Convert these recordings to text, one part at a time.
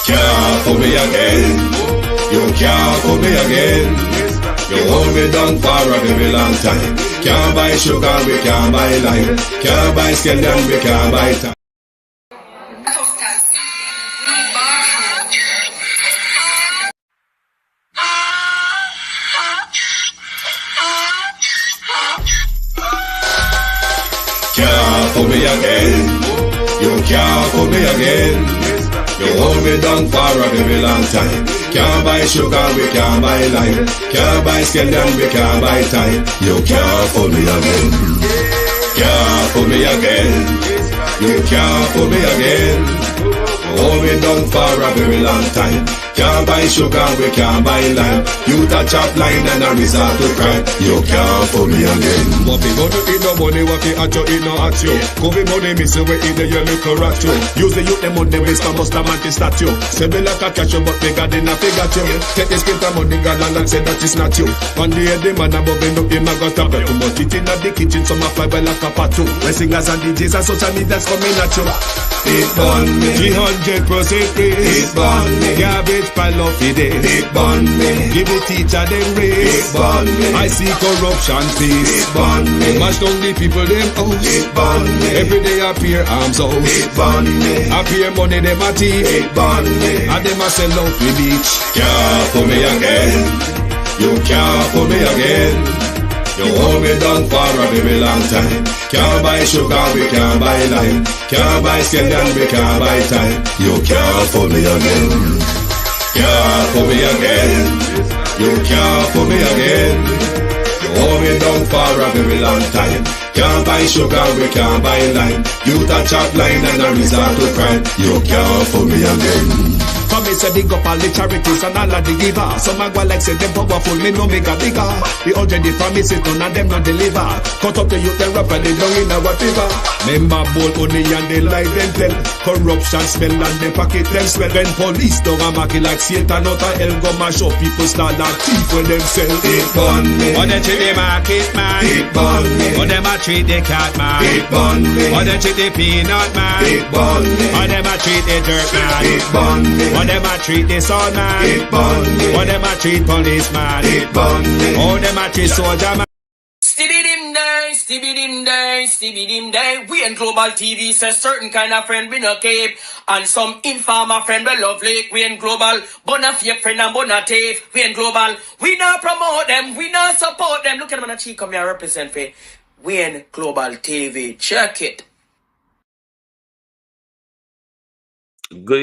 Can't fool me again. You can't fool me again. You hold me down for a very long time. Can't buy sugar, we can't buy lime. Can't buy scallion, we can't buy time. Can't fool me again. You can't fool me again. You hold me down for a very long time. Can't buy sugar, we can't buy lime. Can't buy scallion, we can't buy time. You can't fool me again. Can't fool me again. You can't fool me again. You hold me down for a very long time. Can't buy sugar, we can't buy lime. You touch up line and a resort to crime. You can't fool me again. What we gonna eat no money, what we at you, eat no at you. Covid money, miss away in the your little rat you. Use the youth, the money, waste a must a man to statue. Say me like a catch you, but bigger than a figure you. Take the skin of money, galang and say that is not you. One day the man above him, him a got a bet. Too much it in the kitchen, some a fly well like a patu. When singers and DJs and social media's coming at you. It burn me. 300% raise. It burn me. Garbage pile of it. It burn me. Give the teacher them raise. It burn me. I see corruption peace. It burn me. Mash down the people them house. It burn me. Every day appear arms out. It burn me. Appear money them a thief. It burn me. And them a sell out the beach. Can't fool me again. You can't fool me again. You hold me down for a very long time. Can't buy sugar, we can't buy lime. Can't buy scallion, we can't buy time. You can't fool me again. Can't fool me again. You can't fool me again. You hold me down for a very long time. Can't buy sugar, we can't buy lime. You touch up line and a resort to crime. You can't fool me again. Come me say big up all the charities and all of the givers. Some a go like say them powerful, me no make a bigger. The urgent promises none of them not deliver. Cut up the youth them rap and they down in our river. Member bold money and they lie them tell. Corruption smell and they pocket them swell. When police don't a market like Satan out of hell go mash up people start like thief when them sell. It burn me. Or they treat the market man. It burn me. Or them a treat the cat man. It burn me. Or they treat the peanut man. It burn me. Or them a treat the dirt man. It burn me. Or them a treat the son man. It burn me. Or them a treat policeman. It burn me. Or them a treat soldier man. Stibbidim day, stibbidim day, stibbidim day. We in Global TV says certain kind of friend we no cape. And some informer friend we love Lake. We in Global, bona fake friend and bona tape. We in Global, we not promote them, we not support them. Look at them on the cheek, come here represent for. We in Global TV, check it. Good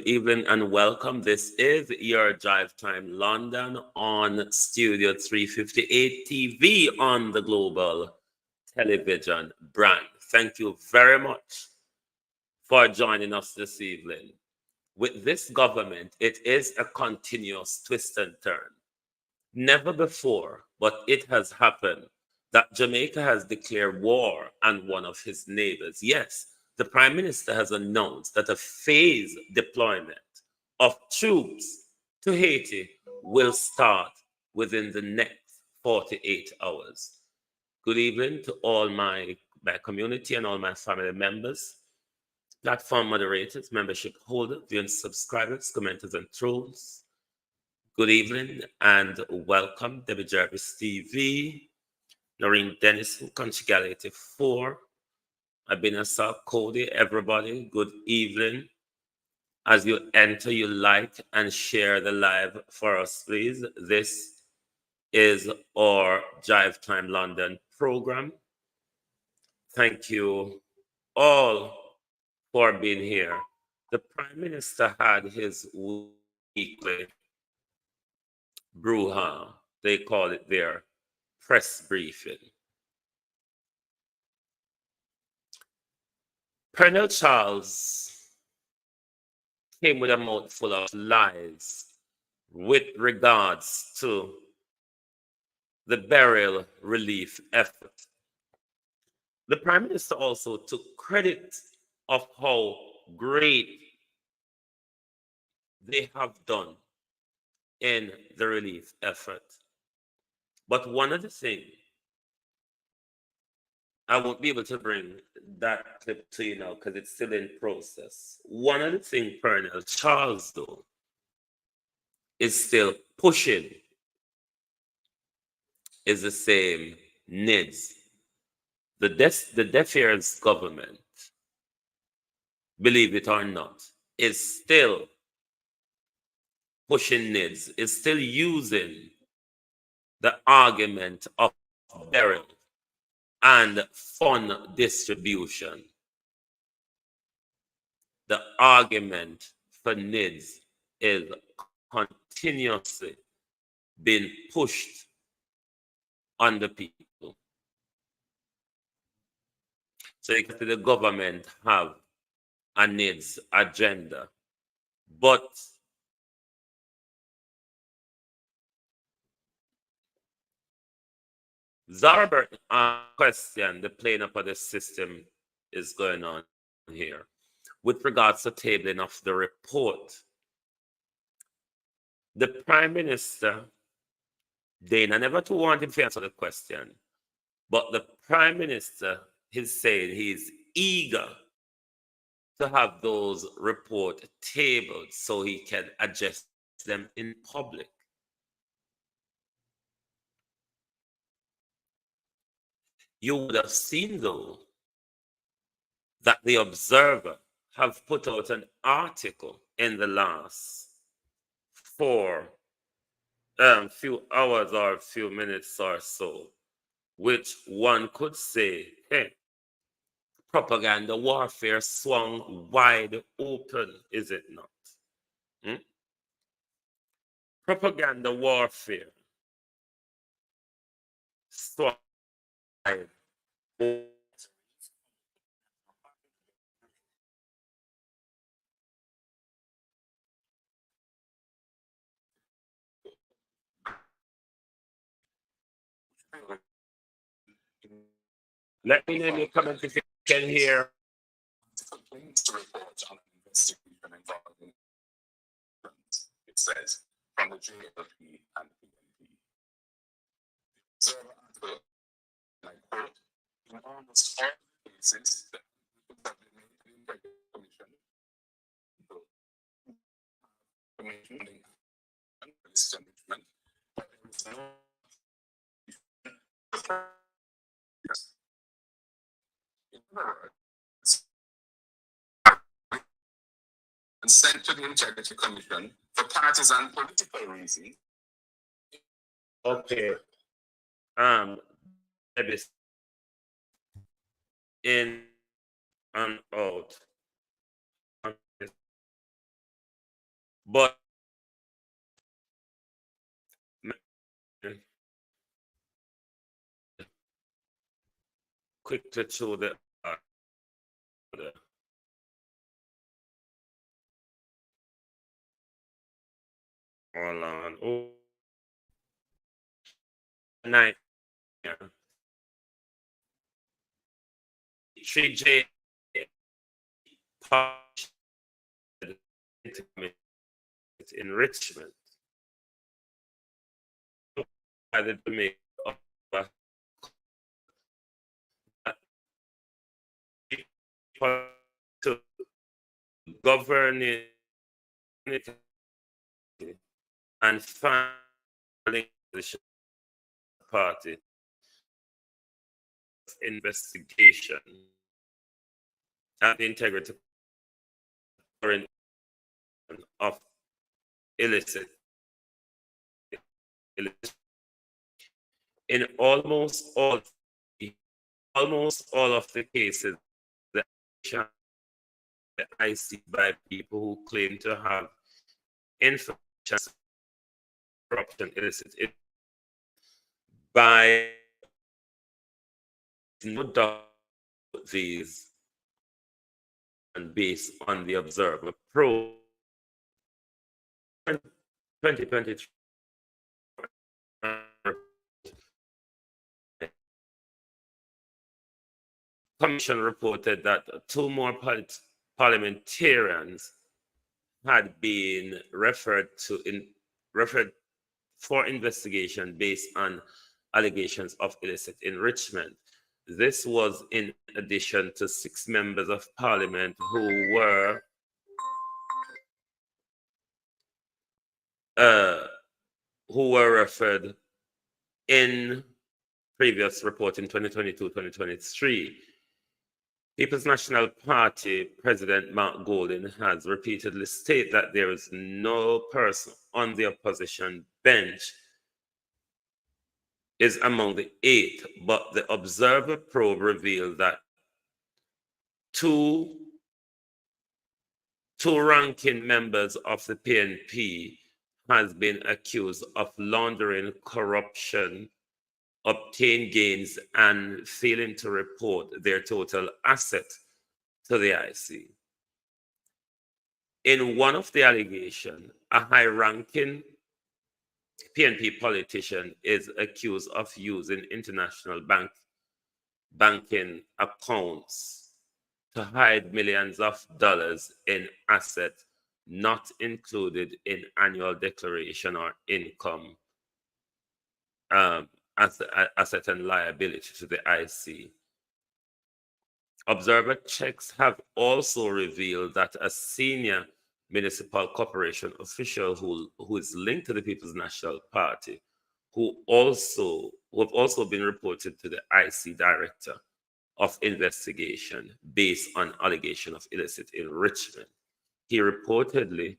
evening, and welcome. This is your Drive Time London on Studio 358 TV on the Global Television brand. Thank you very much for joining us this evening. With this government, it is a continuous twist and turn. Never before, but it has happened that Jamaica has declared war on one of his neighbors. Yes, the Prime Minister has announced that a phased deployment of troops to Haiti will start within the next 48 hours. Good evening to all my community and all my family members, platform moderators, membership holders, viewing subscribers, commenters, and trolls. Good evening and welcome, Debbie Jarvis TV, Noreen Dennison, Conchigal 84, Abinasa, Cody, everybody, good evening. As you enter, you like and share the live for us, please. This is our Drive Time London program. Thank you all for being here. The Prime Minister had his weekly brouhaha, they call it their press briefing. Colonel Charles came with a mouthful of lies with regards to the burial relief effort. The Prime Minister also took credit of how great they have done in the relief effort. But one of the things, I won't be able to bring that clip to you now because it's still in process. One of the things Colonel Charles, though, is still pushing is the same needs. The deaf ears government, believe it or not, is still pushing needs, is still using the argument of barrel and fund distribution. The argument for needs is continuously being pushed on the people. So you can see the government have a needs agenda, but Zarbert question the playing up of the system is going on here with regards to tabling of the report. The Prime Minister, Dana never to want him to answer the question, but the Prime Minister is saying he's eager to have those reports tabled so he can address them in public. You would have seen, though, that the Observer have put out an article in the last few hours or a few minutes or so, which one could say, hey, propaganda warfare swung wide open, is it not? Propaganda warfare swung wide open. Let me know in the comments if you can hear. Complaints to report on an investigation involving it says from the JLP and PNP. The Observer article, and I quote, in almost all cases that have been made to the Integrity Commission, commissioning and enrichment, but there is no in other words, and sent to the Integrity Commission for partisan political reasons. Okay. In and out. But quick to show the hold on. Oh, 9 3J enrichment by the domain of to governing and finding the party investigation and the integrity of illicit in almost all of the cases that I see by people who claim to have information corruption illicit by no doubt these and based on the Observer Pro 2023 Commission reported that two more parliamentarians had been referred for investigation based on allegations of illicit enrichment. This was in addition to 6 members of parliament who were referred in previous report in 2022-2023. People's National Party President Mark Golding has repeatedly stated that there is no person on the opposition bench is among the 8, but the Observer probe revealed that two ranking members of the PNP has been accused of laundering corruption, obtained gains, and failing to report their total asset to the IC. In one of the allegations, a high-ranking PNP politician is accused of using international banking accounts to hide millions of dollars in assets not included in annual declaration or income, asset and liability to the IC. Observer checks have also revealed that a senior municipal corporation official who is linked to the People's National Party, who have also been reported to the IC Director of Investigation based on allegation of illicit enrichment. He reportedly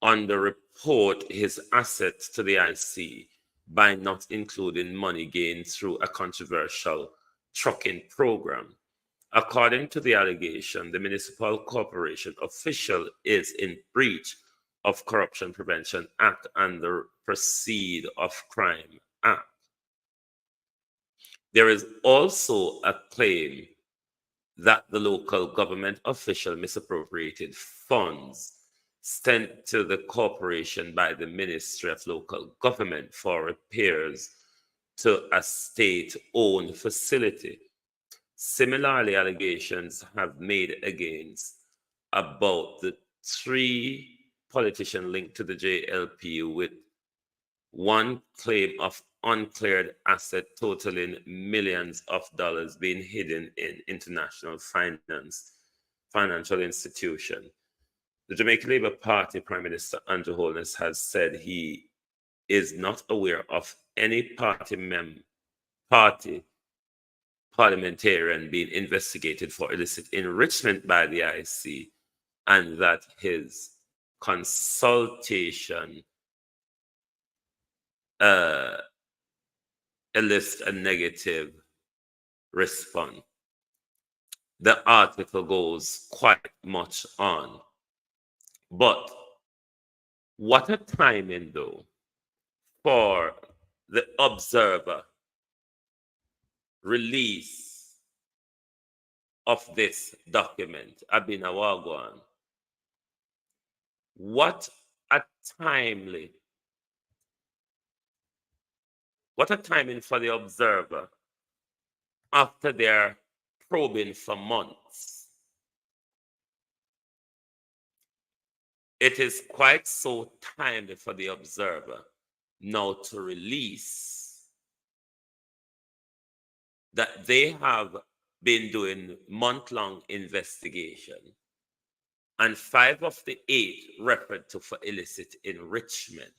underreport his assets to the IC by not including money gained through a controversial trucking program. According to the allegation, the municipal corporation official is in breach of Corruption Prevention Act and the Proceed of Crime Act. There is also a claim that the local government official misappropriated funds sent to the corporation by the Ministry of Local Government for repairs to a state-owned facility. Similarly, allegations have made against about the 3 politicians linked to the JLP, with one claim of uncleared asset totaling millions of dollars being hidden in international financial institution. The Jamaican Labour Party Prime Minister Andrew Holness has said he is not aware of any parliamentarian being investigated for illicit enrichment by the IC, and that his consultation elicits a negative response. The article goes quite much on. But what a timing, though, for the Observer release of this document, Abina Wagwan. What a timing for the Observer after their probing for months. It is quite so timely for the Observer now to release that they have been doing month-long investigation, and 5 of the 8 referred to for illicit enrichment,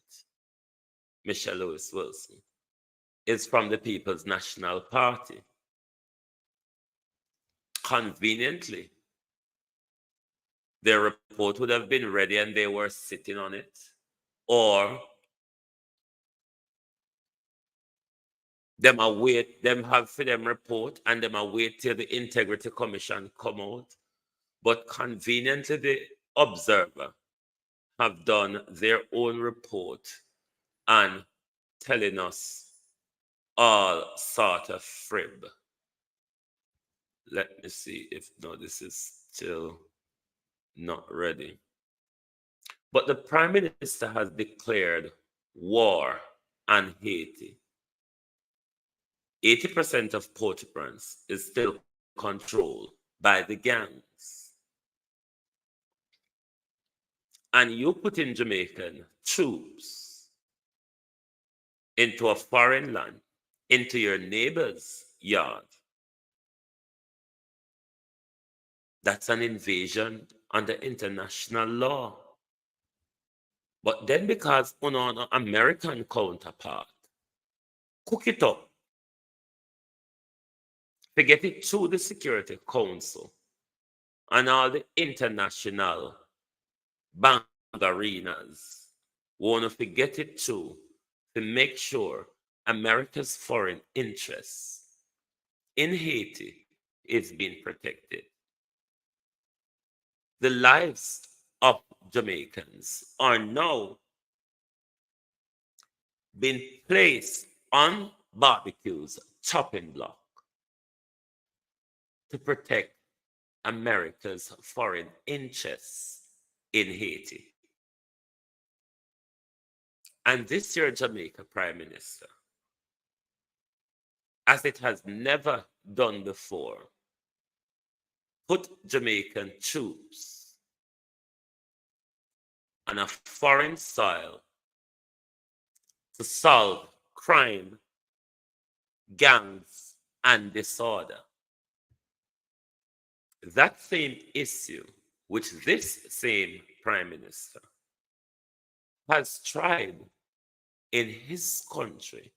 Michelle Lewis Wilson, is from the People's National Party. Conveniently, their report would have been ready and they were sitting on it, or them have for them report and them await till the Integrity Commission come out. But conveniently, the Observer have done their own report and telling us all sort of frib. Let me see if this is still not ready. But the Prime Minister has declared war on Haiti. 80% of Port-au-Prince is still controlled by the gangs. And you put in Jamaican troops into a foreign land, into your neighbors' yard. That's an invasion under international law. But then because on American counterpart, cook it up, to get it through the Security Council and all the international bank arenas, want to forget it through to make sure America's foreign interests in Haiti is being protected. The lives of Jamaicans are now being placed on barbecues, chopping block to protect America's foreign interests in Haiti. And this year, Jamaica Prime Minister, as it has never done before, put Jamaican troops on a foreign soil to solve crime, gangs, and disorder. That same issue, which this same Prime Minister has tried in his country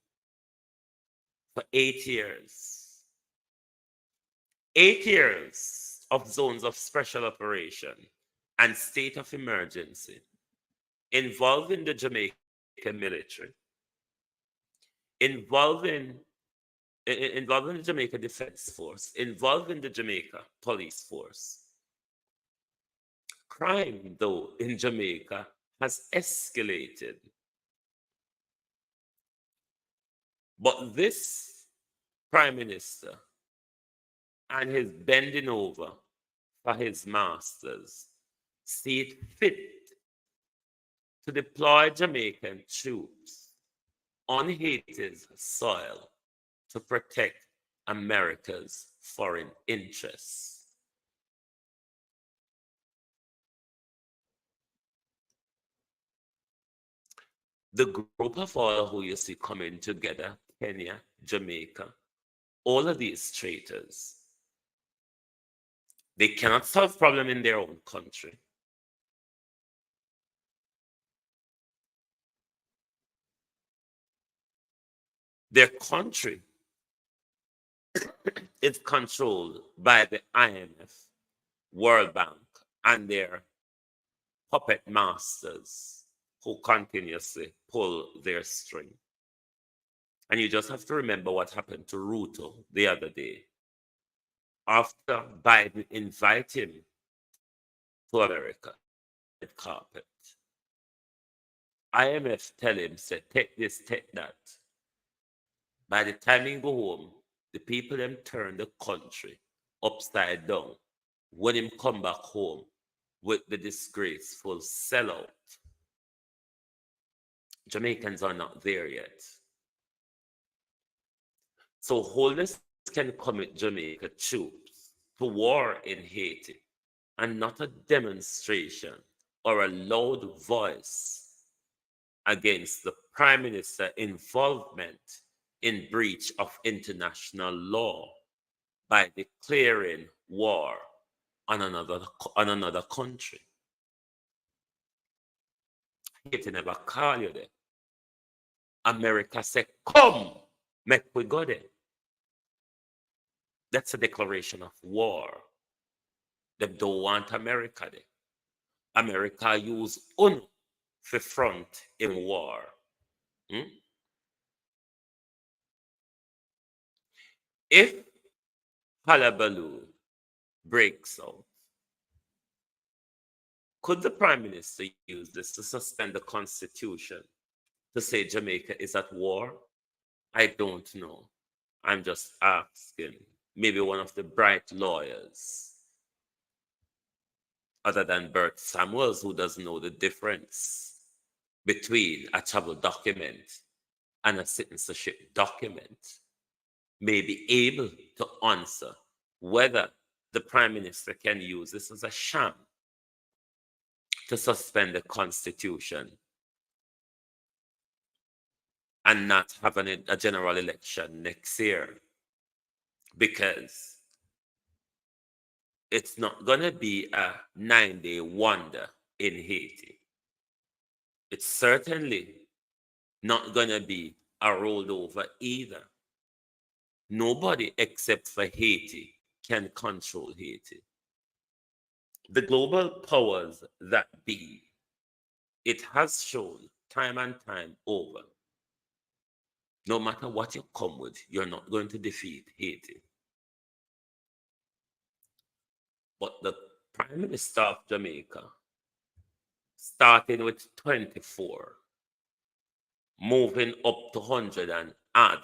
for 8 years. 8 years of zones of special operation and state of emergency involving the Jamaican military, involving the Jamaica Defense Force, involving the Jamaica Police Force. Crime, though, in Jamaica has escalated. But this Prime Minister and his bending over for his masters see it fit to deploy Jamaican troops on Haiti's soil to protect America's foreign interests. The group of all who you see coming together, Kenya, Jamaica, all of these traitors, they cannot solve problem in their own country. Their country is controlled by the IMF, World Bank, and their puppet masters who continuously pull their string. And you just have to remember what happened to Ruto the other day. After Biden invited him to America, red carpet, IMF tell him, say, take this, take that. By the time he go home, the people them turn the country upside down when him come back home with the disgraceful sellout. Jamaicans are not there yet. So wholeness can commit Jamaica troops to war in Haiti and not a demonstration or a loud voice against the Prime Minister's involvement in breach of international law by declaring war on another country. Haiti never call you there. America said, come, make we go there. That's a declaration of war. They don't want America there. America use UNO for front in war. If hullabaloo breaks out, could the Prime Minister use this to suspend the Constitution to say Jamaica is at war? I don't know. I'm just asking. Maybe one of the bright lawyers, other than Bert Samuels, who doesn't know the difference between a travel document and a citizenship document, may be able to answer whether the Prime Minister can use this as a sham to suspend the Constitution and not have a general election next year. because it's not going to be a 9-day wonder in Haiti. It's certainly not going to be a rolled over either. Nobody except for Haiti can control Haiti. The global powers that be, it has shown time and time over, no matter what you come with, you're not going to defeat Haiti. But the Prime Minister of Jamaica, starting with 24, moving up to 100 and add,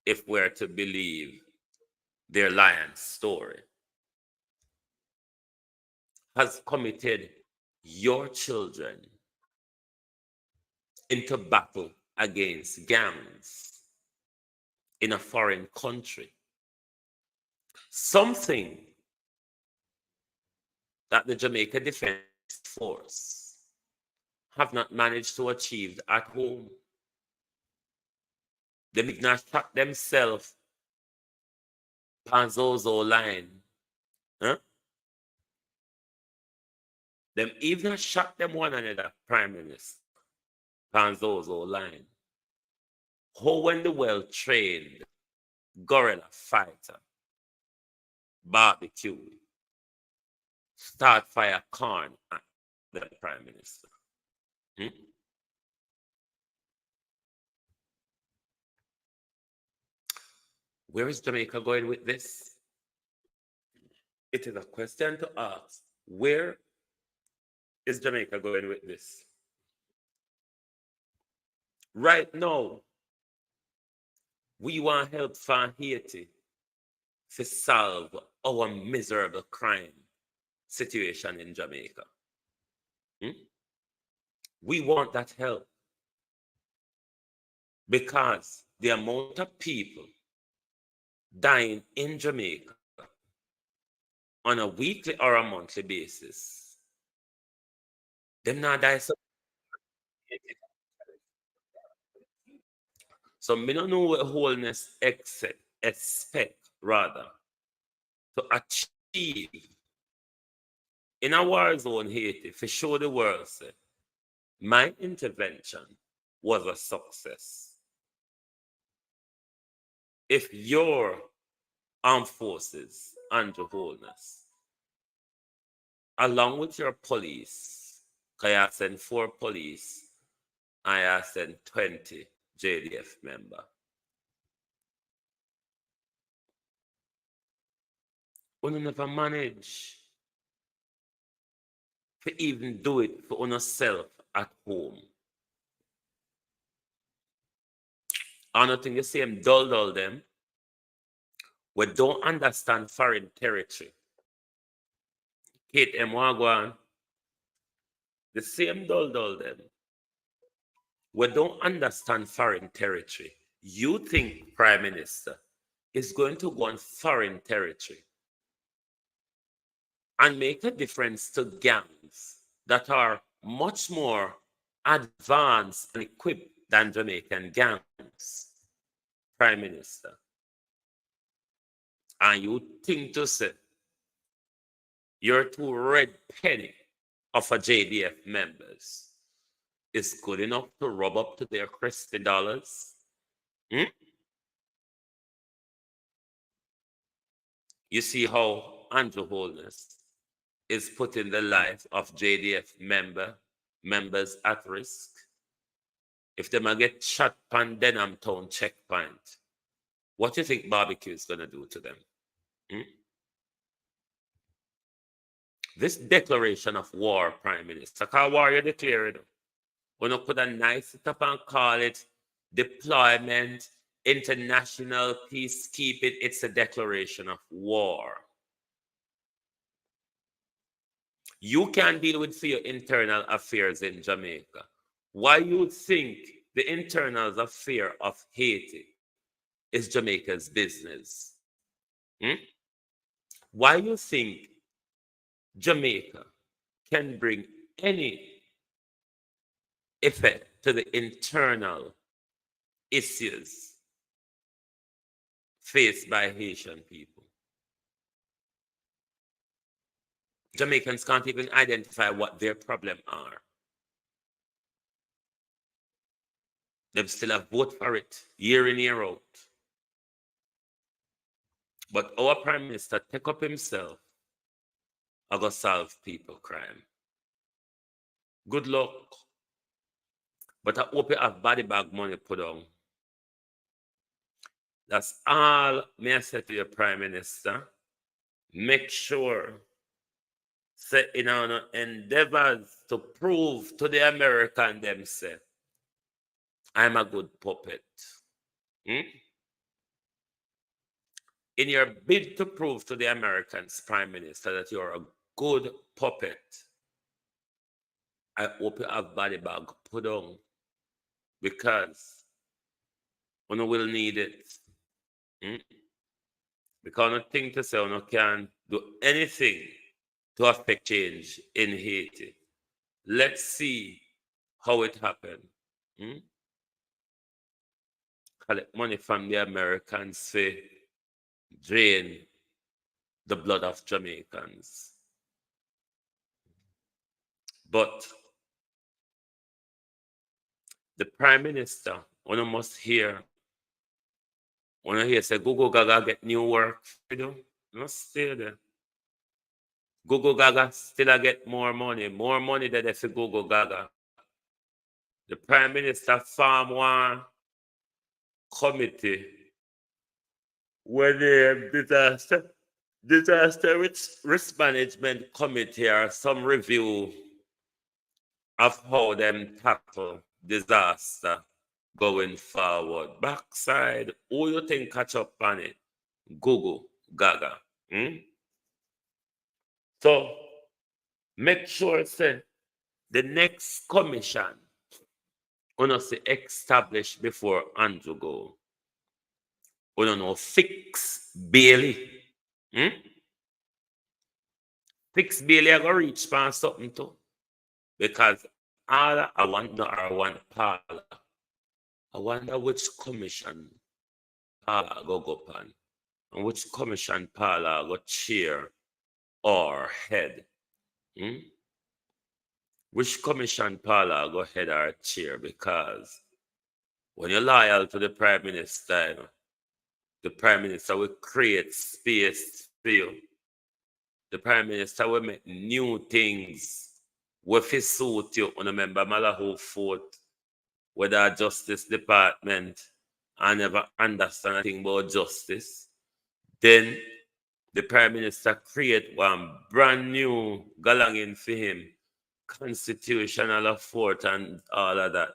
if we're to believe their lion's story, has committed your children into battle against gangs in a foreign country. Something that the Jamaica Defense Force have not managed to achieve at home. They did not shot themselves Panzozo line. Huh? Them even shot them one another, Prime Minister. Panzozo line. How when the well-trained guerrilla fighter, barbecue, start fire corn at the Prime Minister. Where is Jamaica going with this? It is a question to ask. Where is Jamaica going with this? Right now, we want help from Haiti to solve our miserable crime situation in Jamaica. We want that help because the amount of people dying in Jamaica on a weekly or a monthly basis, them not die so. So me don't know what wholeness expect rather to achieve in a war zone Haiti for show the world say my intervention was a success. If your armed forces and your wholeness, along with your police, I send 4 police, I send 20 JDF member. We never manage to even do it for yourself at home. I don't think the same dull them. We don't understand foreign territory. Kate M. Wagwan, the same dull them. We don't understand foreign territory. You think Prime Minister is going to go on foreign territory and make a difference to gangs that are much more advanced and equipped than Jamaican gangs, Prime Minister. And you think to say your 2 red penny of a JDF members is good enough to rub up to their crispy dollars? You see how Andrew Holness is putting the life of JDF members at risk? If they might get shot pan Denham Town checkpoint, what do you think barbecue is going to do to them? This declaration of war, Prime Minister, because war you declared, when you put a nice it up and call it deployment, international peacekeeping, it's a declaration of war. You can deal with your internal affairs in Jamaica. Why you think the internal affair of Haiti is Jamaica's business? Why you think Jamaica can bring any effect to the internal issues faced by Haitian people. Jamaicans can't even identify what their problems are. They still have vote for it year in, year out. But our Prime Minister take up himself and go solve people crime. Good luck. But I hope you have body bag money put on. That's all may I say to your Prime Minister. Make sure, say in our endeavors to prove to the American themselves, I'm a good puppet. In your bid to prove to the Americans, Prime Minister, that you're a good puppet, I hope you have body bag put on, because one will need it. Because nothing to say, one can do anything to affect change in Haiti. Let's see how it happened. Collect money from the Americans to drain the blood of Jamaicans. But the Prime Minister, one must hear, when hear say Google Gaga get new work, you know, must stay there. Google Gaga still get more money than if Google Gaga. The Prime Minister form one committee when the disaster risk management committee or some review of how them tackle disaster going forward. Backside, who you think catch up on it? Google Gaga. So make sure say the next commission say established before Andrew go. No fix Bailey. Fix Bailey I go reach for something too. Because all I wonder are one parlor. I wonder which commission parlor go upon, and which commission parlor go chair or head. Which commission parlor go head or chair? Because when you're loyal to the Prime Minister, the Prime Minister will create space for you. The Prime Minister will make new things with his suit you. Remember Malahu fought with our Justice Department and never understand anything about justice. Then the Prime Minister create one brand new galangin for him, constitutional afford and all of that.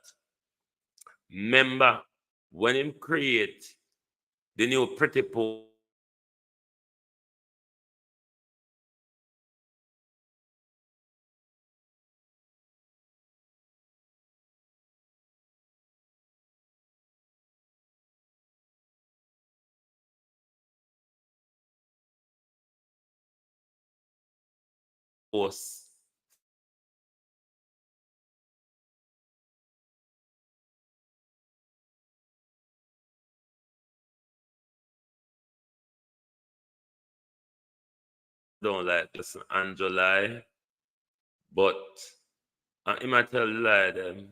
Remember, when him create the new pretty post, don't like this and July, but I might tell you lie them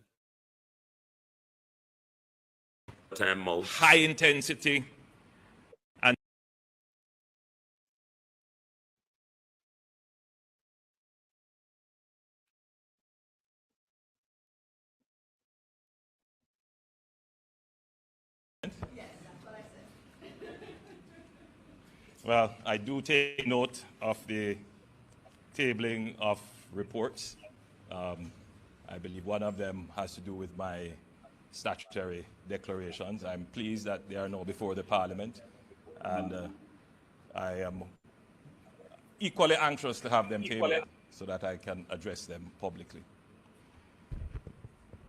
time out. High intensity and well, I do take note of the tabling of reports. I believe one of them has to do with my statutory declarations. I'm pleased that they are now before the Parliament, and I am equally anxious to have them tabled so that I can address them publicly.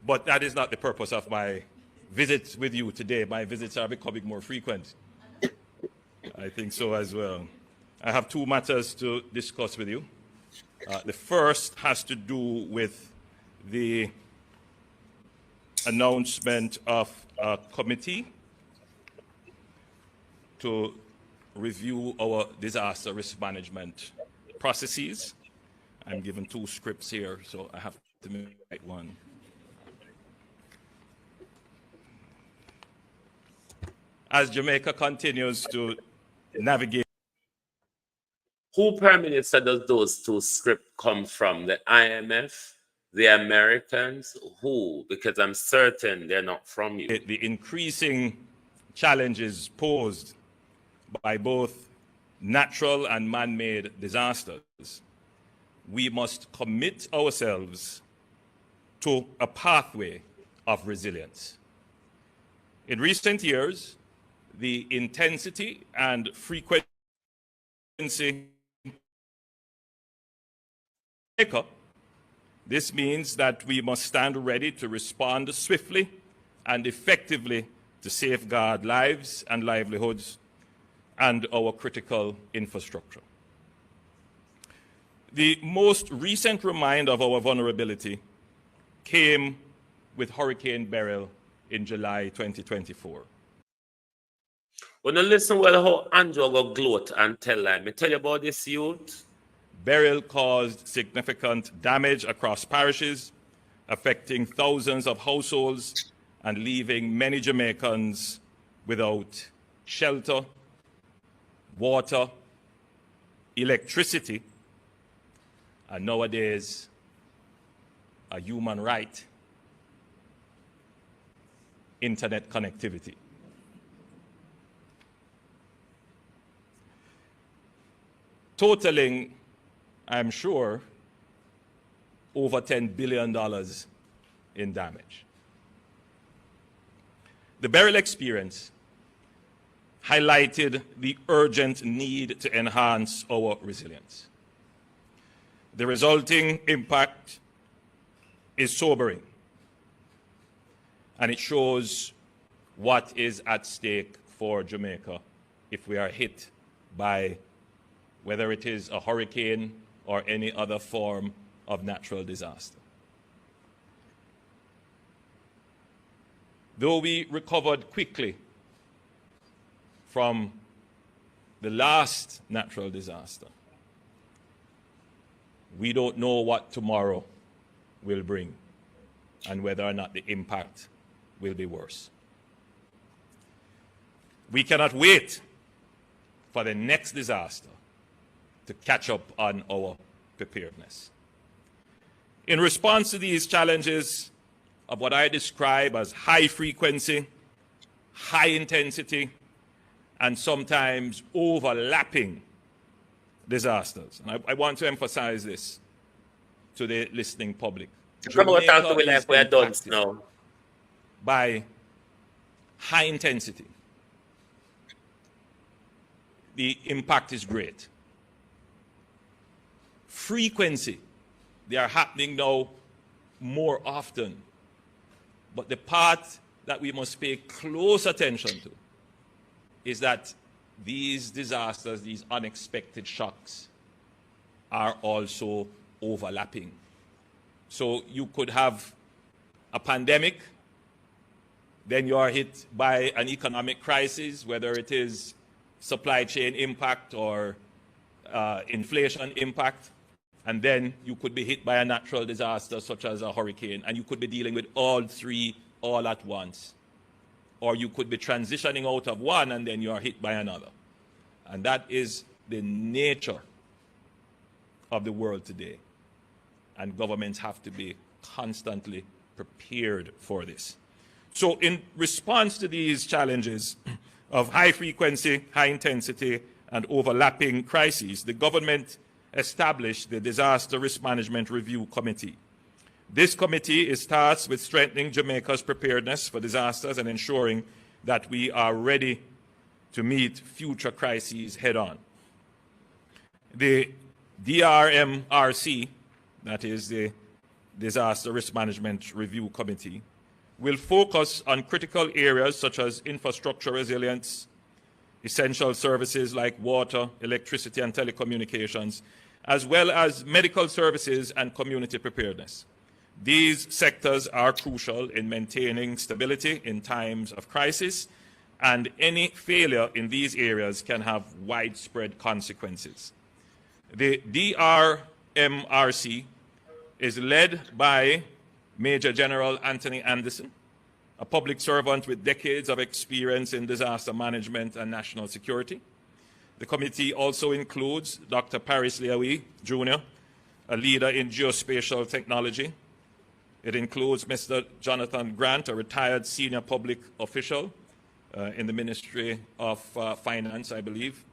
But that is not the purpose of my visits with you today. My visits are becoming more frequent. I think so as well. I have two matters to discuss with you. The first has to do with the announcement of a committee to review our disaster risk management processes. I'm given two scripts here, so I have to make one. As Jamaica continues to navigate. Who, Prime Minister, does those two scripts come from? The IMF, the Americans, who? Because I'm certain they're not from you. The increasing challenges posed by both natural and man-made disasters, we must commit ourselves to a pathway of resilience. In recent years, the intensity and frequency this means that we must stand ready to respond swiftly and effectively to safeguard lives and livelihoods and our critical infrastructure. The most recent reminder of our vulnerability came with Hurricane Beryl in July 2024. When you listen well how Andrew go gloat and tell them, me tell you about this youth. Beryl caused significant damage across parishes, affecting thousands of households and leaving many Jamaicans without shelter, water, electricity, and nowadays, a human right, internet connectivity. Totaling, I'm sure, over $10 billion in damage. The Beryl experience highlighted the urgent need to enhance our resilience. The resulting impact is sobering, and it shows what is at stake for Jamaica if we are hit by whether it is a hurricane or any other form of natural disaster. Though we recovered quickly from the last natural disaster, we don't know what tomorrow will bring and whether or not the impact will be worse. We cannot wait for the next disaster to catch up on our preparedness. In response to these challenges of what I describe as high frequency, high intensity, and sometimes overlapping disasters, and I want to emphasize this to the listening public. Come on, talk to me like we're done now. By high intensity, the impact is great. Frequency, they are happening now more often. But the part that we must pay close attention to is that these disasters, these unexpected shocks, are also overlapping. So you could have a pandemic, then you are hit by an economic crisis, whether it is supply chain impact or inflation impact, and then you could be hit by a natural disaster such as a hurricane, and you could be dealing with all three all at once. Or you could be transitioning out of one and then you are hit by another. And that is the nature of the world today. And governments have to be constantly prepared for this. So in response to these challenges of high frequency, high intensity, and overlapping crises, the government established the Disaster Risk Management Review Committee. This committee is tasked with strengthening Jamaica's preparedness for disasters and ensuring that we are ready to meet future crises head-on. The DRMRC, that is the Disaster Risk Management Review Committee, will focus on critical areas such as infrastructure resilience, essential services like water, electricity, and telecommunications, as well as medical services and community preparedness. These sectors are crucial in maintaining stability in times of crisis and any failure in these areas can have widespread consequences. The DRMRC is led by Major General Anthony Anderson, a public servant with decades of experience in disaster management and national security. The committee also includes Dr. Paris Leahy Jr., a leader in geospatial technology. It includes Mr. Jonathan Grant, a retired senior public official in the Ministry of Finance, I believe,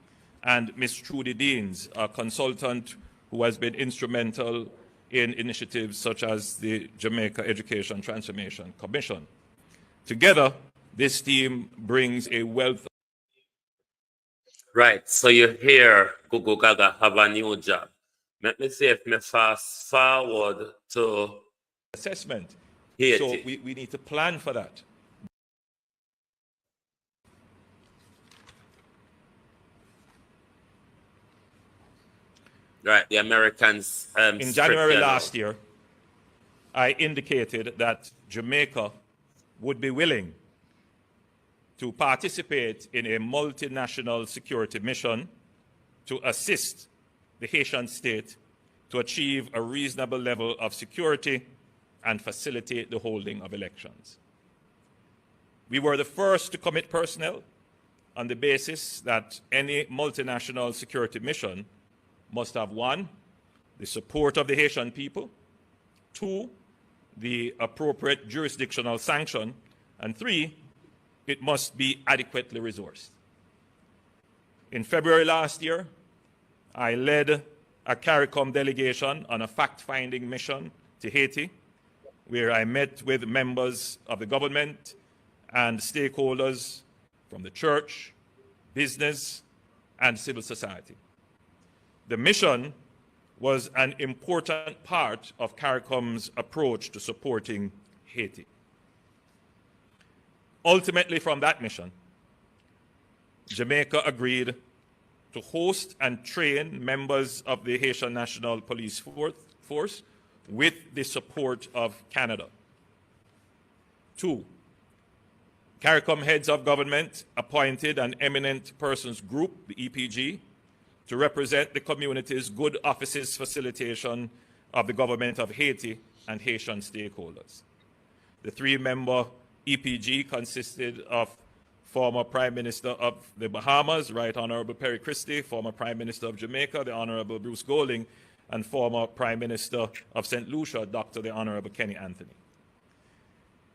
and Ms. Trudy Deans, a consultant who has been instrumental in initiatives such as the Jamaica Education Transformation Commission. Together, this team brings a wealth. Right, so you hear Gugu Gaga have a new job. Let me see if me fast forward to assessment. Haiti. So we need to plan for that. Right, the Americans. In January last year, I indicated that Jamaica would be willing to participate in a multinational security mission to assist the Haitian state to achieve a reasonable level of security and facilitate the holding of elections. We were the first to commit personnel on the basis that any multinational security mission must have, one, the support of the Haitian people, two, the appropriate jurisdictional sanction, and three, it must be adequately resourced. In February last year, I led a CARICOM delegation on a fact-finding mission to Haiti, where I met with members of the government and stakeholders from the church, business, and civil society. The mission was an important part of CARICOM's approach to supporting Haiti. Ultimately, from that mission, Jamaica agreed to host and train members of the Haitian National Police Force with the support of Canada. Two, CARICOM heads of government appointed an eminent persons group, the EPG, to represent the community's good offices facilitation of the government of Haiti and Haitian stakeholders. The three-member EPG consisted of former Prime Minister of the Bahamas, Right Honorable Perry Christie, former Prime Minister of Jamaica, the Honorable Bruce Golding, and former Prime Minister of St. Lucia, Dr. the Honorable Kenny Anthony.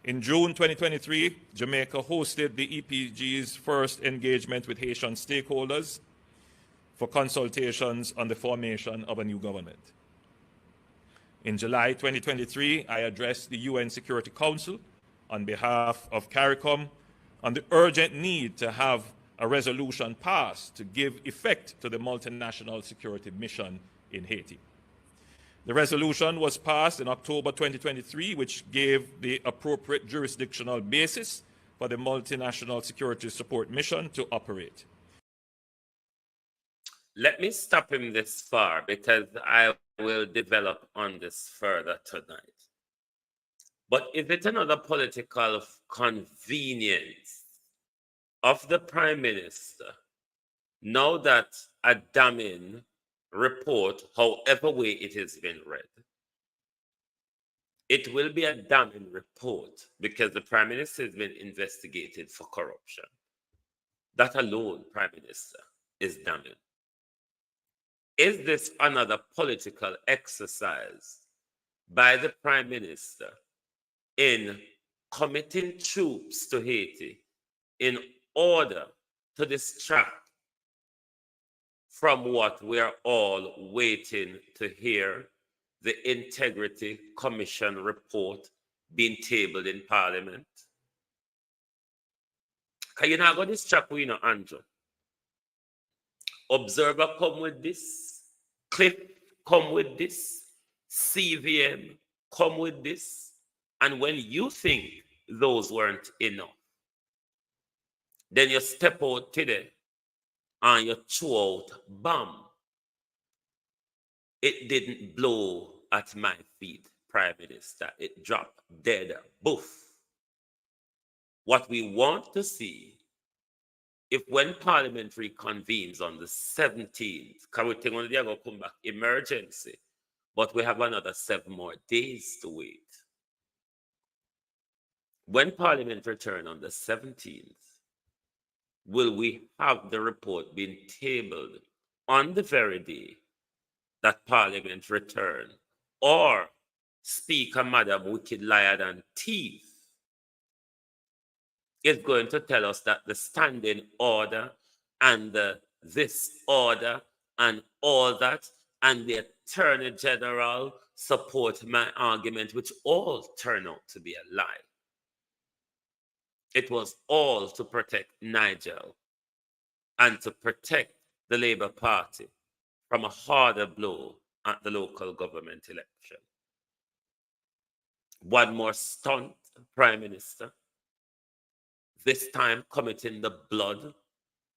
In June 2023, Jamaica hosted the EPG's first engagement with Haitian stakeholders for consultations on the formation of a new government. In July 2023, I addressed the UN Security Council on behalf of CARICOM on the urgent need to have a resolution passed to give effect to the multinational security mission in Haiti. The resolution was passed in October 2023, which gave the appropriate jurisdictional basis for the multinational security support mission to operate. Let me stop him this far because I will develop on this further tonight. But is it another political convenience of the Prime Minister now that a damning report, however way it has been read, it will be a damning report because the Prime Minister has been investigated for corruption. That alone, Prime Minister, is damning. Is this another political exercise by the Prime Minister in committing troops to Haiti in order to distract from what we are all waiting to hear, the Integrity Commission report being tabled in Parliament? Can you not go distract with, Andrew? Observer come with this. Cliff come with this. CVM come with this. And when you think those weren't enough, then you step out today and you throw out bomb. It didn't blow at my feet, Prime Minister. It dropped dead. Boof. What we want to see if when Parliament reconvenes on the 17th, because we think only they are going to come back emergency, but we have another 7 more days to wait. When Parliament return on the 17th, will we have the report being tabled on the very day that Parliament return, or Speaker Madam Wicked Liar and Thief is going to tell us that the standing order and this order and all that and the Attorney General support my argument, which all turn out to be a lie. It was all to protect Nigel and to protect the Labour Party from a harder blow at the local government election. One more stunt, Prime Minister, this time committing the blood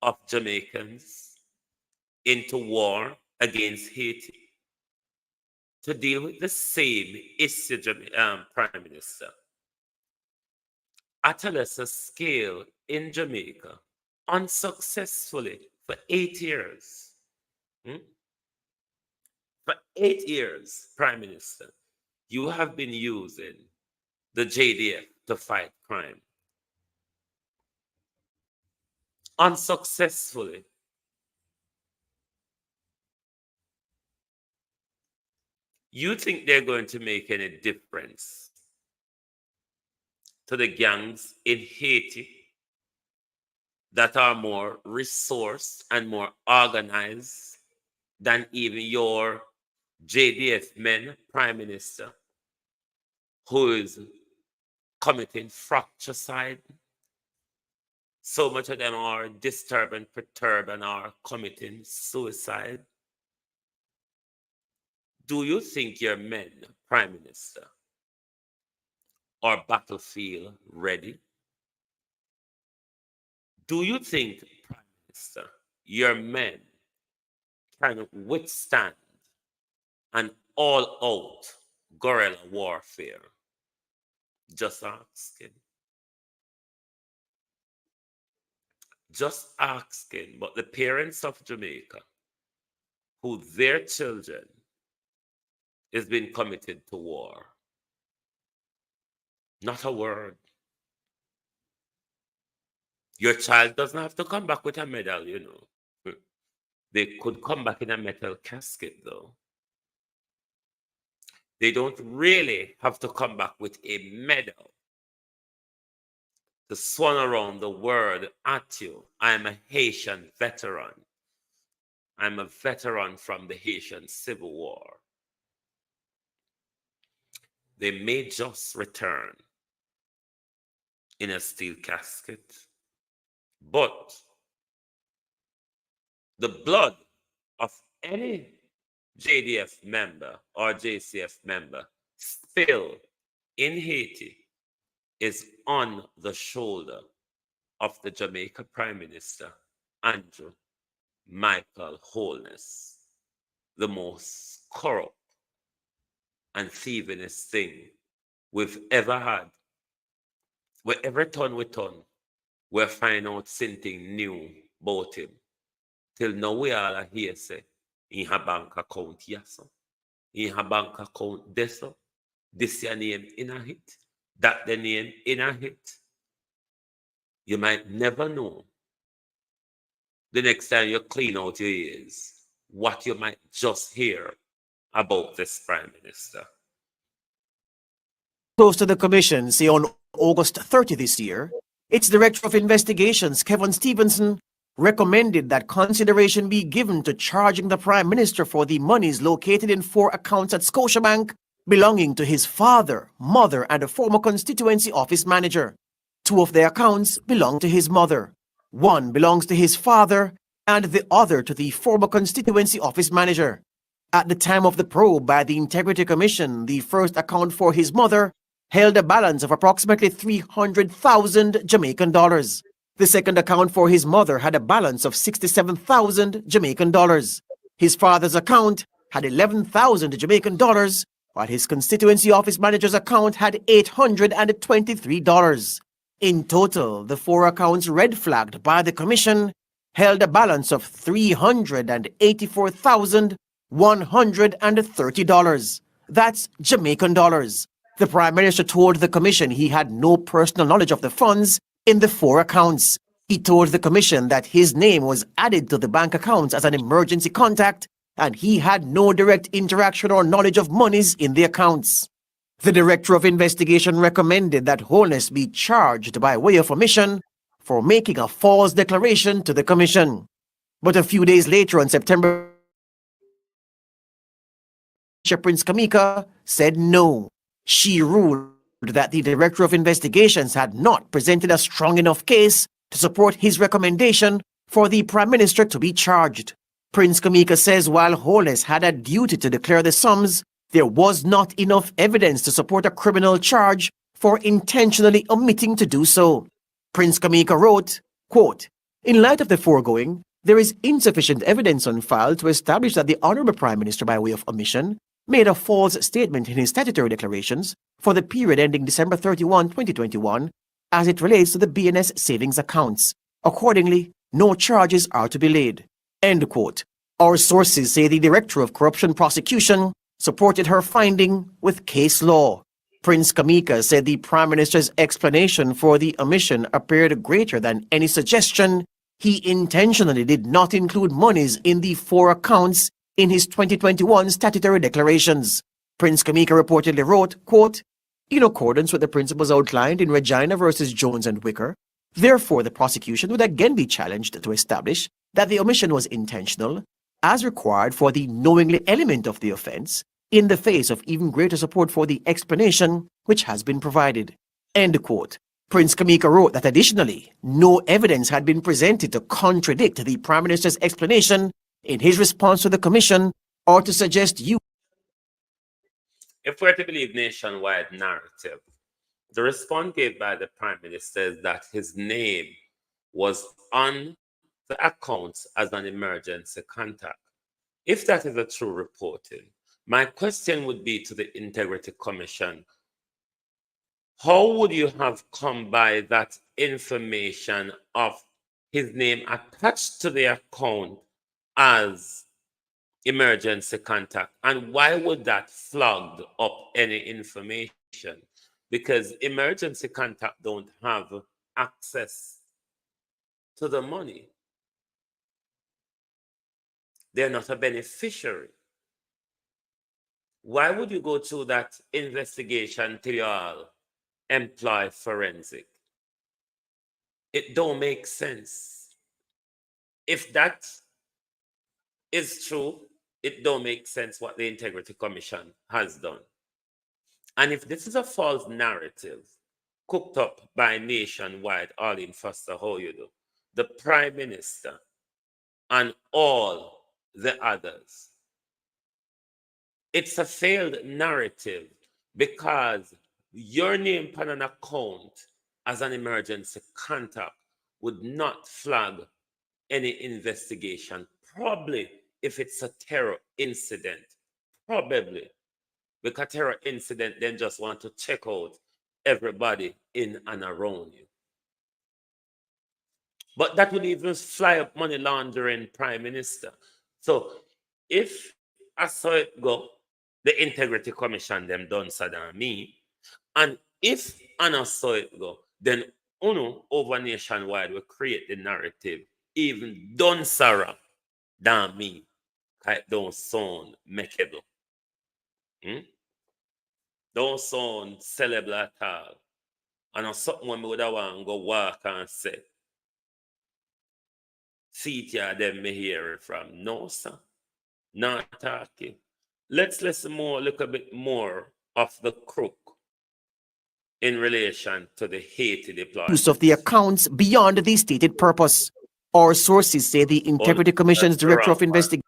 of Jamaicans into war against Haiti to deal with the same issue, Prime Minister, at a lesser scale in Jamaica, unsuccessfully for 8 years. For 8 years, Prime Minister, you have been using the JDF to fight crime. Unsuccessfully. You think they're going to make any difference to the gangs in Haiti that are more resourced and more organized than even your JDF men, Prime Minister, who is committing fratricide? So much of them are disturbed and perturbed and are committing suicide. Do you think your men, Prime Minister, are battlefield ready? Do you think, Prime Minister, your men can withstand an all-out guerrilla warfare? Just asking. Just asking. But the parents of Jamaica, who their children is being committed to war, not a word. Your child doesn't have to come back with a medal, you know. They could come back in a metal casket, though. They don't really have to come back with a medal to swan around the world at you. I'm a Haitian veteran. I'm a veteran from the Haitian Civil War. They may just return in a steel casket, but the blood of any JDF member or JCF member still in Haiti is on the shoulder of the Jamaica Prime Minister, Andrew Michael Holness, the most corrupt and thievingest thing we've ever had. Wherever turn we turn, we're finding out something new about him. Till now we all are here say, in her bank account, yes, in her bank account, this your name in a hit, that the name in a hit. You might never know the next time you clean out your ears what you might just hear about this Prime Minister. Close to the commission, say on August 30 this year, its Director of Investigations, Kevin Stevenson, recommended that consideration be given to charging the Prime Minister for the monies located in 4 accounts at Scotiabank belonging to his father, mother, and a former constituency office manager. 2 of the accounts belong to his mother. 1 belongs to his father, and the other to the former constituency office manager. At the time of the probe by the Integrity Commission, the first account for his mother held a balance of approximately 300,000 Jamaican dollars. The second account for his mother had a balance of 67,000 Jamaican dollars. His father's account had 11,000 Jamaican dollars, while his constituency office manager's account had $823. In total, the 4 accounts red flagged by the Commission held a balance of $384,130. That's Jamaican dollars. The Prime Minister told the Commission he had no personal knowledge of the funds in the 4 accounts. He told the Commission that his name was added to the bank accounts as an emergency contact and he had no direct interaction or knowledge of monies in the accounts. The Director of Investigation recommended that Holness be charged by way of omission for making a false declaration to the Commission. But a few days later, on September, Prince Kamika said no. She ruled that the Director of Investigations had not presented a strong enough case to support his recommendation for the Prime Minister to be charged. Prince Kamika says while Holness had a duty to declare the sums, there was not enough evidence to support a criminal charge for intentionally omitting to do so. Prince Kamika wrote, quote, "In light of the foregoing, there is insufficient evidence on file to establish that the Honourable Prime Minister, by way of omission, made a false statement in his statutory declarations for the period ending December 31, 2021, as it relates to the BNS savings accounts. Accordingly, no charges are to be laid." End quote. Our sources say the Director of Corruption Prosecution supported her finding with case law. Prince Kamika said the Prime Minister's explanation for the omission appeared greater than any suggestion. He intentionally did not include monies in the 4 accounts in his 2021 statutory declarations. Prince Kamika reportedly wrote, quote, "In accordance with the principles outlined in Regina versus Jones and Wicker, therefore the prosecution would again be challenged to establish that the omission was intentional, as required for the knowingly element of the offence, in the face of even greater support for the explanation which has been provided." End quote. Prince Kamika wrote that additionally, no evidence had been presented to contradict the Prime Minister's explanation in his response to the Commission or to suggest use. If we're to believe nationwide narrative, the response given by the Prime Minister is that his name was on the accounts as an emergency contact. If that is a true reporting, my question would be to the Integrity Commission, how would you have come by that information of his name attached to the account as emergency contact? And why would that flag up any information? Because emergency contact don't have access to the money. They're not a beneficiary. Why would you go through that investigation till you all employ forensic? It don't make sense. If that is true, it don't make sense what the Integrity Commission has done. And if this is a false narrative cooked up by Nationwide, Arlene Foster, how you do, the Prime Minister, and all the others, it's a failed narrative because your name on an account as an emergency contact would not flag any investigation. Probably if it's a terror incident, probably because terror incident then just want to check out everybody in and around you. But that would even fly up money laundering Prime Minister. So if I saw it go, the Integrity Commission them done so than me. And if I saw it go, then Uno over Nationwide will create the narrative even done Sarah than me. It don't sound makeable. Don't sound sellable at all. And on something when we would have want to go walk and say, see it here, them me hear it from. No, sir. Not talking. Let's listen more, look a bit more of the crook in relation to the Haiti deployment. Use of the accounts beyond the stated purpose. Our sources say the Integrity Commission's Director of Investigation.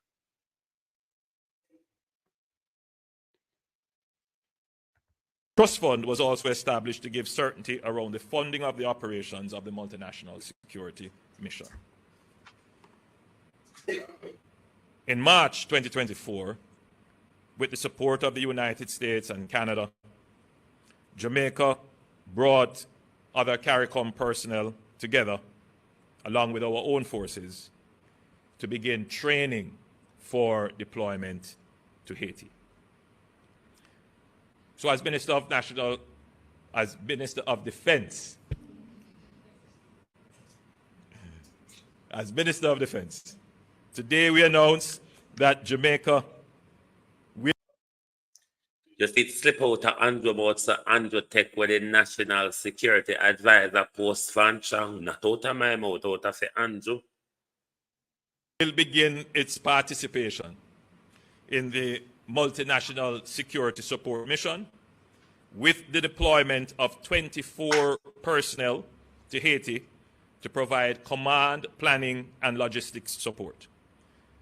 Trust fund was also established to give certainty around the funding of the operations of the multinational security mission. In March 2024, with the support of the United States and Canada, Jamaica brought other CARICOM personnel together, along with our own forces, to begin training for deployment to Haiti. So as Minister of Defense, today we announced that Jamaica Just it slip out of Andrew about Sir Andrew Tech with the National Security Advisor post fan chang. Not out of my mouth, out of Andrew. will begin its participation in the multinational security support mission with the deployment of 24 personnel to Haiti to provide command, planning, and logistics support.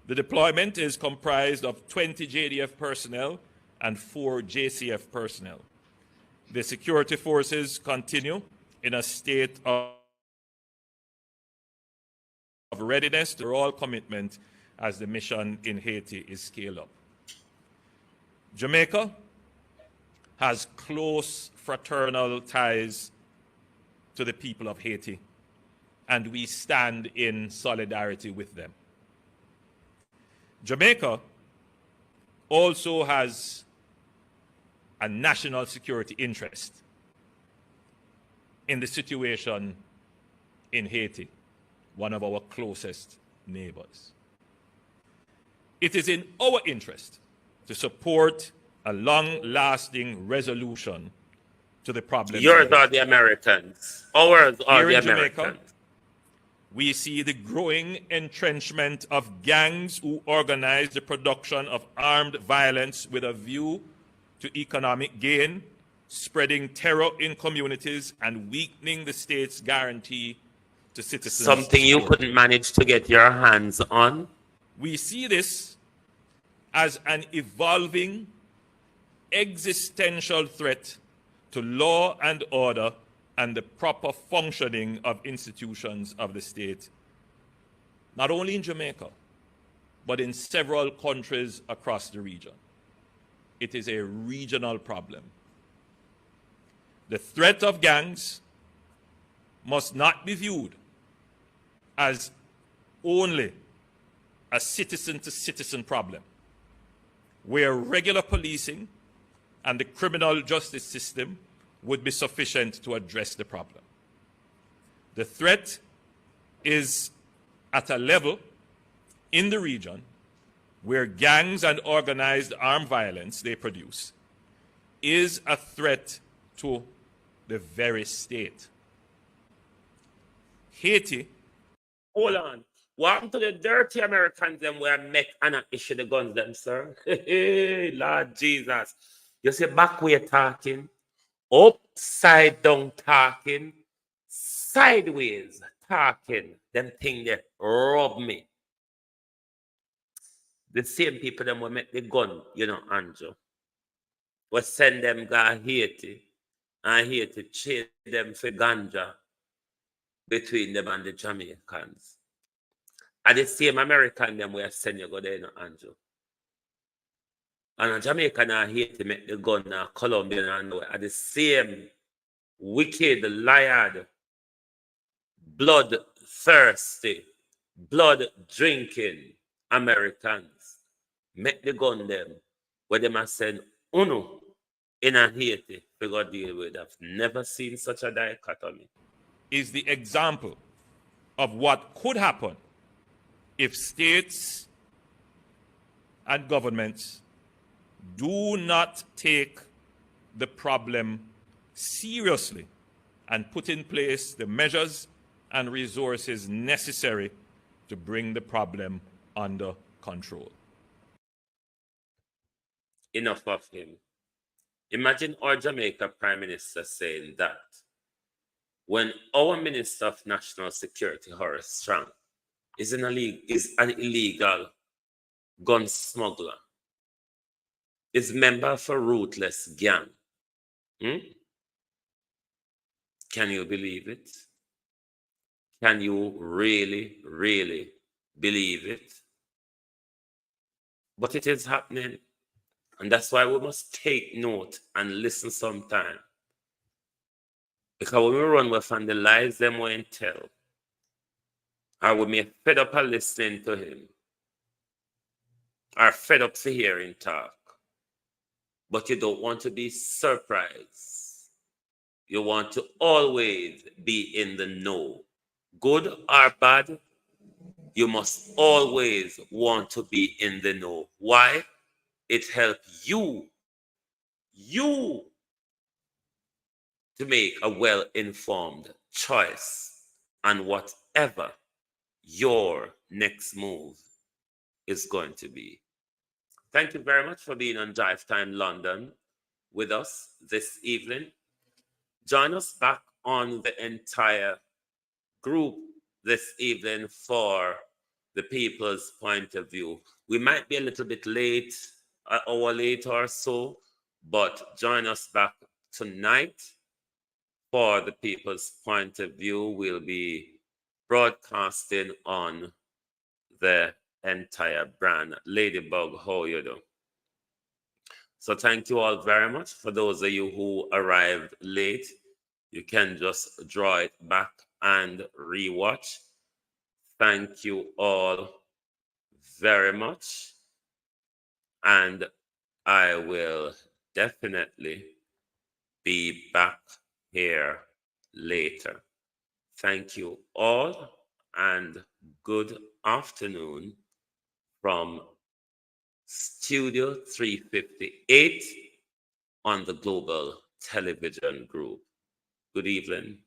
The deployment is comprised of 20 JDF personnel and 4 JCF personnel. The security forces continue in a state of readiness to all commitment as the mission in Haiti is scaled up. Jamaica has close fraternal ties to the people of Haiti, and we stand in solidarity with them. Jamaica also has a national security interest in the situation in Haiti, one of our closest neighbors. It is in our interest to support a long-lasting resolution to the problem. Yours are the Americans. Ours are the Jamaica, Americans. we see the growing entrenchment of gangs who organize the production of armed violence with a view to economic gain, spreading terror in communities and weakening the state's guarantee to citizens. Something you couldn't manage to get your hands on. We see this as an evolving existential threat to law and order and the proper functioning of institutions of the state, not only in Jamaica, but in several countries across the region. It is a regional problem. The threat of gangs must not be viewed as only a citizen-to-citizen problem, where regular policing and the criminal justice system would be sufficient to address the problem. The threat is at a level in the region where gangs and organized armed violence they produce is a threat to the very state. Haiti. Hold on. What happened to the dirty Americans them where make and issue the guns them, sir? Lord Jesus. You see back way talking, upside down talking, sideways talking, them thing they rob me. The same people them will make the gun, you know, Andrew. We send them go Haiti and Haiti chase them for ganja between them and the Jamaicans. And the same American them will send you go there, you know, Andrew. And a Jamaican and Haiti make the gun now, Colombian and are the same wicked, liar, blood-thirsty, blood-drinking Americans make the gun them where they must send UNO in a Haiti to go deal with. I've never seen such a dichotomy. Is the example of what could happen if states and governments do not take the problem seriously and put in place the measures and resources necessary to bring the problem under control. Enough of him. Imagine our Jamaica Prime Minister saying that when our Minister of National Security, Horace Strang, is an illegal gun smuggler, is member of a ruthless gang. Can you believe it? Can you really, really believe it? But it is happening. And that's why we must take note and listen sometime. Because when we run with and the lies them won't tell, or we may fed up of listening to him, or fed up to hear him talk, but you don't want to be surprised. You want to always be in the know. Good or bad, you must always want to be in the know. Why? It helps you to make a well-informed choice on whatever your next move is going to be. Thank you very much for being on Drive Time London with us this evening. Join us back on the entire group this evening for the people's point of view. We might be a little bit late, an hour late or so, but join us back tonight for the people's point of view. We'll be broadcasting on the entire brand. Ladybug, how you do? So thank you all very much. For those of you who arrived late, you can just draw it back and rewatch. Thank you all very much. And I will definitely be back here later. Thank you all and good afternoon from Studio 358 on the Global Television Group. Good evening.